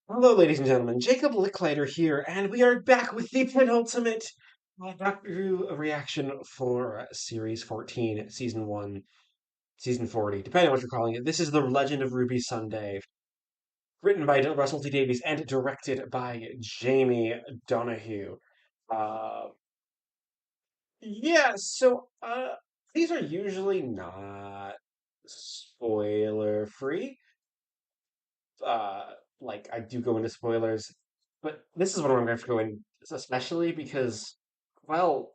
Hello, ladies and gentlemen. Jacob Licklider here, and we are back with the penultimate Doctor Who reaction for Series 14, Season 1, Season 40, depending on what you're calling it. This is The Legend of Ruby Sunday, written by Russell T Davies and directed by Jamie Donahue. Uh, yeah, these are usually not spoiler free. uh like I do go into spoilers, but this is what I'm going to have to go in, especially because, well,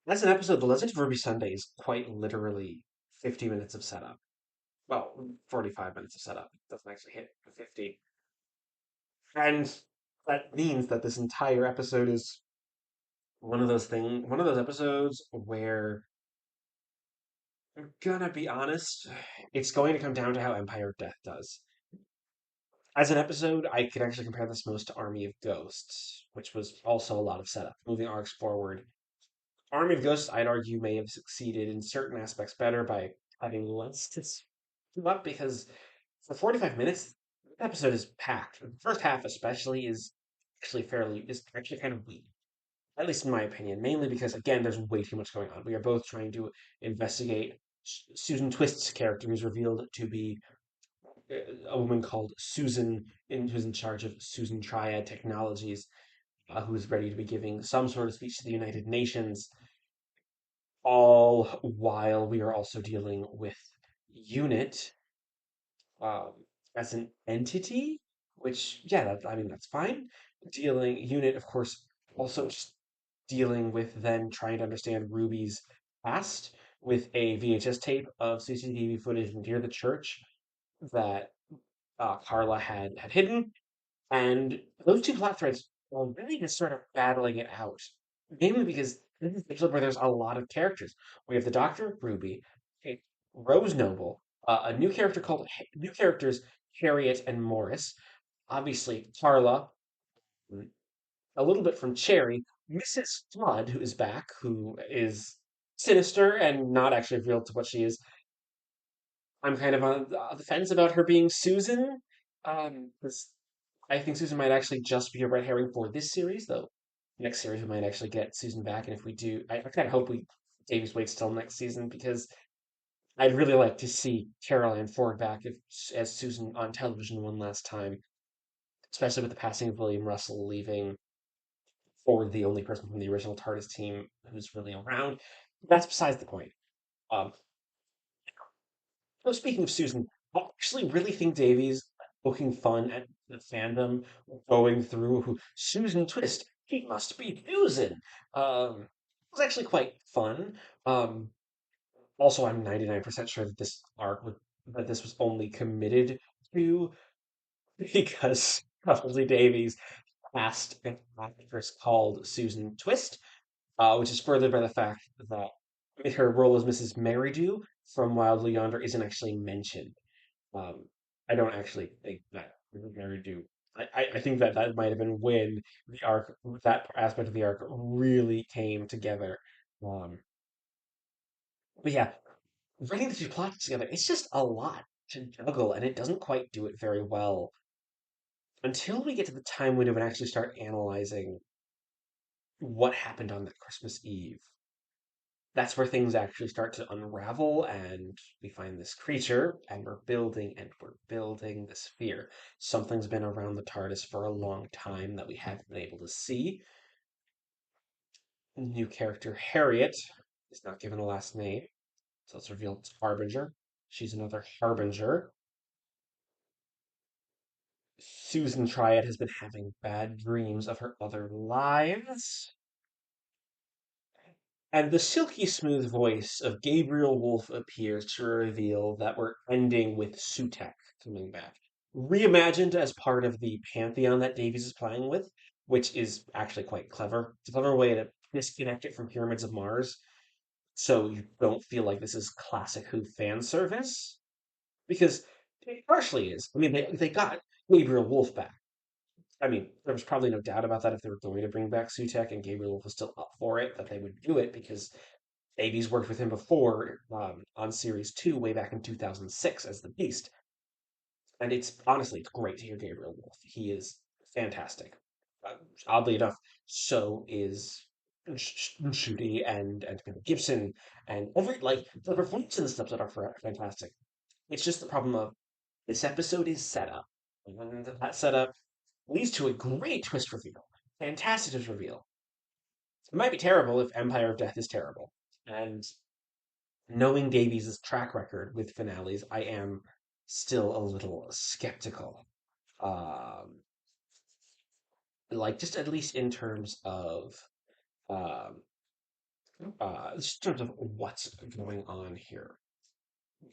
as an episode, The Legend of Ruby Sunday is quite literally 50 minutes of setup. Well, 45 minutes of setup. It doesn't actually hit the 50. And that means that this entire episode is one of those episodes where, I'm gonna be honest, it's going to come down to how Empire of Death does. As an episode, I could actually compare this most to Army of Ghosts, which was also a lot of setup, moving arcs forward. Army of Ghosts, I'd argue, may have succeeded in certain aspects better by having less to speed up because for 45 minutes, the episode is packed. The first half, especially, is actually kind of weak, at least in my opinion, mainly because, again, there's way too much going on. We are both trying to investigate Susan Twist's character, who's revealed to be a woman called Susan, who's in charge of Susan Triad Technologies, who's ready to be giving some sort of speech to the United Nations, all while we are also dealing with Unit um, as an entity, which, yeah, I mean, that's fine. Dealing Unit, of course, also just dealing with then trying to understand Ruby's past with a VHS tape of CCTV footage near the church that Carla had hidden. And those two plot threads are really just sort of battling it out. Mainly because this is the episode where there's a lot of characters. We have the Doctor, Ruby, okay, Rose Noble, new characters, Harriet and Morris. Obviously, Carla, mm, a little bit from Cherry, Mrs. Flood, who is back, who is sinister and not actually revealed to what she is. I'm kind of on the fence about her being Susan, 'cause I think Susan might actually just be a red herring for this series, though. Next series we might actually get Susan back, and if we do, I kind of hope we Davies waits till next season because I'd really like to see Caroline Ford back as Susan on television one last time, especially with the passing of William Russell, leaving Ford the only person from the original TARDIS team who's really around. That's besides the point. Um, So speaking of Susan, I actually really think Davies poking fun at the fandom, going through who Susan Twist, he must be Susan. Was actually quite fun. Um, Also, I'm 99% sure that this was only committed to because Russell Davies cast an actress called Susan Twist, which is furthered by the fact that her role as Mrs. Merridew from Wildly Yonder isn't actually mentioned. um, I don't actually think that Mary do. I think that that might have been when that aspect of the arc really came together. Um, but yeah, writing the two plots together, it's just a lot to juggle, and it doesn't quite do it very well until we get to the time window and actually start analyzing what happened on that Christmas Eve. That's where things actually start to unravel, and we find this creature, and we're building this fear. Something's been around the TARDIS for a long time that we haven't been able to see. New character Harriet is not given a last name, so it's revealed it's Harbinger. She's another Harbinger. Susan Triad has been having bad dreams of her other lives. And the silky smooth voice of Gabriel Wolf appears to reveal that we're ending with Sutek coming back. Reimagined as part of the pantheon that Davies is playing with, which is actually quite clever. It's a clever way to disconnect it from Pyramids of Mars, so you don't feel like this is classic Who fan service. Because it partially is. I mean, they got Gabriel Wolf back. I mean, there was probably no doubt about that if they were going to bring back Sutek and Gabriel Wolf was still up for it, that they would do it because Davies worked with him before on Series 2 way back in 2006 as the Beast. and it's honestly it's great to hear Gabriel Wolf. He is fantastic. Uh, Oddly enough, so is Ncuti and Mel Gibson and every like the performances in this episode are fantastic. It's just the problem of this episode is set up, and that setup leads to a great twist reveal, fantastic twist reveal. It might be terrible if Empire of Death is terrible, and knowing Davies' track record with finales, I am still a little skeptical. Um, like just at least in terms of um, just in terms of what's going on here.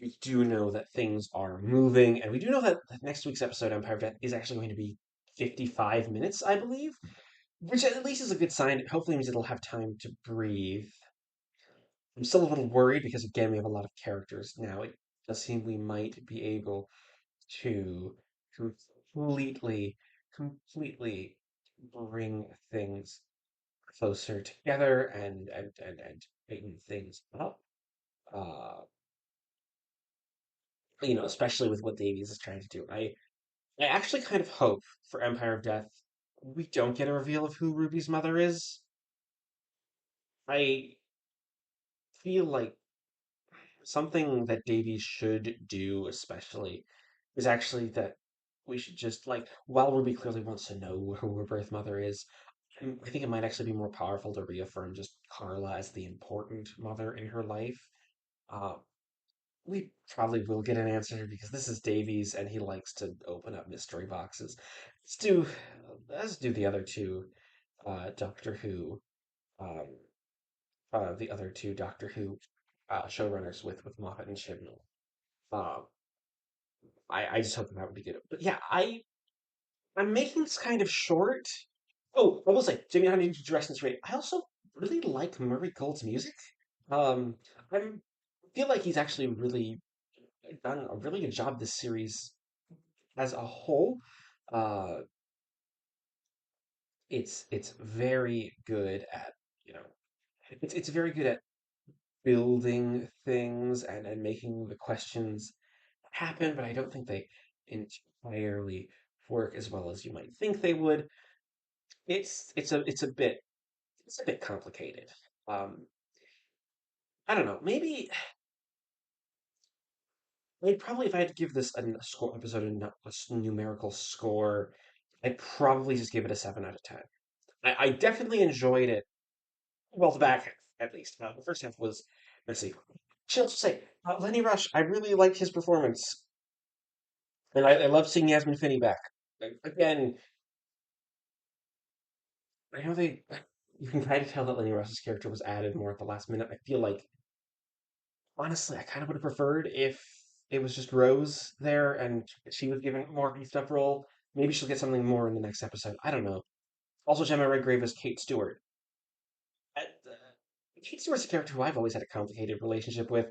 We do know that things are moving, and we do know that next week's episode, Empire of Death, is actually going to be 55 minutes, I believe, which at least is a good sign. It hopefully means it'll have time to breathe. I'm still a little worried because, again, we have a lot of characters now. It does seem we might be able to completely, completely bring things closer together and tighten things up. Uh, especially with what Davies is trying to do. I actually kind of hope for Empire of Death we don't get a reveal of who Ruby's mother is. I feel like something that Davies should do, especially, is actually that we should just like while Ruby clearly wants to know who her birth mother is, I think it might actually be more powerful to reaffirm just Carla as the important mother in her life. Uh, we probably will get an answer because this is Davies and he likes to open up mystery boxes. Let's do let's do the other two Doctor Who um, the other two Doctor Who showrunners with Moffat and Chibnall. Uh, I just hope that would be good. But yeah, I'm making this kind of short. Oh, I will say, Jamie Huntington directs this rate. I also really like Murray Gold's music. Um, I feel like he's actually really done a really good job this series as a whole. Uh, it's very good at you know it's very good at building things and making the questions happen, but I don't think they entirely work as well as you might think they would. It's a bit complicated. Um, I don't know. Maybe probably if I had to give this a score episode a numerical score, I'd probably just give it a 7 out of 10. I definitely enjoyed it. Well, the back half, at least. The first half was, let's see. Should also say, Lenny Rush, I really liked his performance. And I love seeing Yasmin Finney back. Again, I know you can kind of tell that Lenny Rush's character was added more at the last minute. I feel like, honestly, I kind of would have preferred if it was just Rose there and she was given a more beefed up role. Maybe she'll get something more in the next episode. I don't know. Also, Gemma Redgrave as Kate Stewart. Kate Stewart's a character who I've always had a complicated relationship with.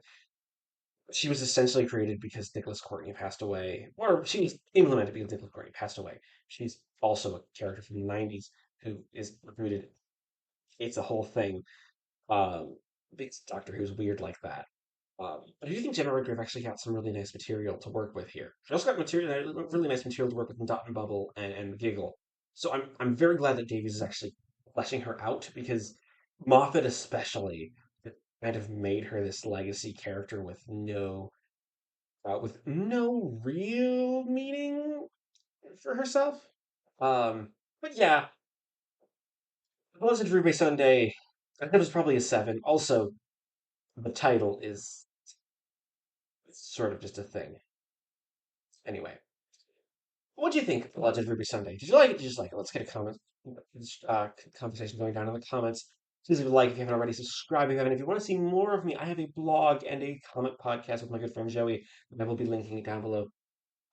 She was essentially created because Nicholas Courtney passed away, or she was implemented because Nicholas Courtney passed away. She's also a character from the '90s who is recruited. It's a whole thing. Because Doctor Who's weird like that. But I do think Gemma Redgrave actually got some really nice material to work with here. She also got really nice material to work with in Dot and Bubble and Giggle. So I'm very glad that Davies is actually fleshing her out because Moffat especially kind of made her this legacy character with no real meaning for herself. Um, but yeah, Blessed Ruby Sunday. That was probably a 7. Also, the title is sort of just a thing. Anyway, what do you think of The Legend of Ruby Sunday? Did you like it? Did you just like it? Let's get a conversation going down in the comments. Please leave a like if you haven't already. Subscribe if you haven't. If you want to see more of me, I have a blog and a comic podcast with my good friend Joey, and I will be linking it down below.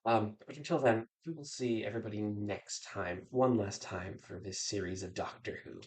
But until then, we will see everybody next time, one last time for this series of Doctor Who.